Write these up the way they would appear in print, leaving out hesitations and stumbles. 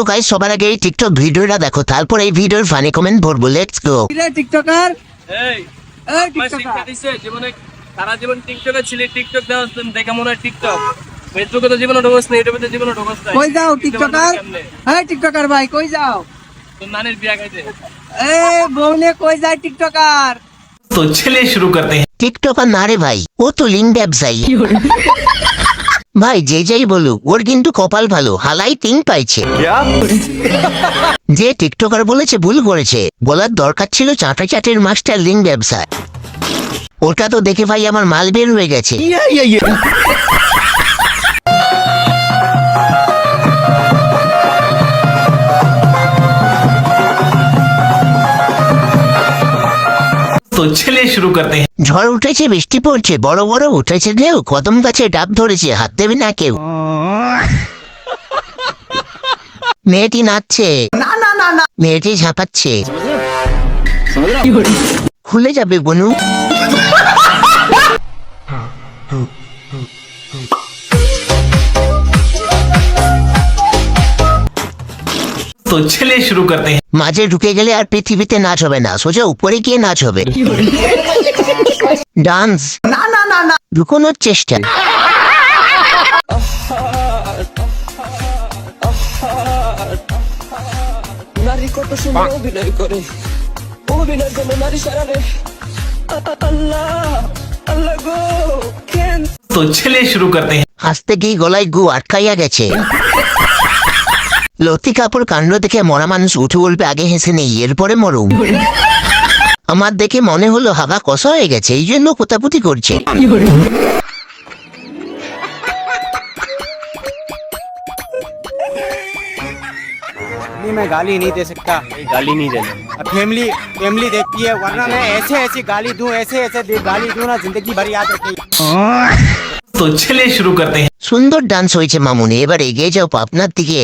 Guys, সবার আগে এই টিকটক ভিডিওটা দেখো, তারপর এই ভিডিওর ফানি কমেন্ট ভরবো। Let's go. টিকটকার এই শিক্ষা দিচ্ছে জীবনে সারা জীবন টিকটকে ছিলি, টিকটক দেওয়া দেখে মনে হয় টিকটক। ফেসবুকে তো জীবনে ঢোকস না, ইউটিউবে তো জীবনে ঢোকস না। কই যাও টিকটকার? এই টিকটকার ভাই কই যাও? তোর নানির বিয়া খাইতে। এই বউনে কই যায় টিকটকার? तो चलिए शुरू करते हैं। টিকটকার না রে ভাই, ও তো লিঙ্ক ব্যবসায়ী। ভাই যে যাই বলুক, ওর কিন্তু কপাল ভালো, হালাই তিন পাইছে। যে টিকটকার বলেছে ভুল করেছে, বলার দরকার ছিল চাটা চাটের মাস্টার লিঙ্ক ব্যবসা। ওটা তো দেখে ভাই আমার মাল বের হয়ে গেছে। तो चलिए शुरू करते हैं। ঝড় উঠেছে, বৃষ্টি পড়ছে, বড় বড় উঠেছে ঢেউ, কদম গাছে ডাব ধরেছে, হাত দেবে না কেউ। মেয়েটি নাচছে, মেয়েটি ঝাঁপাচ্ছে, খুলে যাবে বনু। तो चलिए शुरू करते हैं। মাঝে ঢুকে গেলে আর পৃথিবীতে নাচ হবে না, সোজা উপরে গিয়ে নাচ হবে। ডান্স লুকোনোর চেষ্টা। নারী কত সুন্দর অভিনয় করে, অভিনয় যেন নারী সারারে। আল্লাহ আল্লাহ গো কেন। तो चलिए शुरू करते हैं। হাসতে গিয়ে গলায় গু আটকাইয়া গেছে। লতি কাপড় কাণ্ড দেখে মরা মানুষ উঠে বলবে আগে হেসে নেই, এরপরে মরুম। আমার দেখে মনে হলো হাবা কষা হয়ে গেছে, এই জন্য পোতাপুতি করছে। मैं गाली नहीं दे सकता, গালি নিয়ে দেন। फैमिली फैमिली देखती है, वरना मैं ऐसे ऐसी गाली दूं, ऐसे ऐसे गाली दूं ना, जिंदगी भर याद रखेगी। तो चलिए शुरू करते हैं। সুন্দর ডান্স হয়েছে মামুনি, এবার এগিয়ে যাও পাবনার দিকে।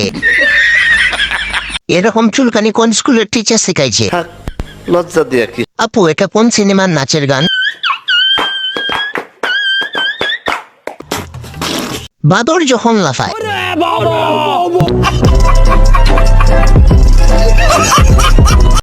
এরকম চুলকানি কোন স্কুলের টিচার শেখাইছে? লজ্জা দিয়ে কি আপু এটা কোন সিনেমার নাচের গান? বাদর যখন লাফায়।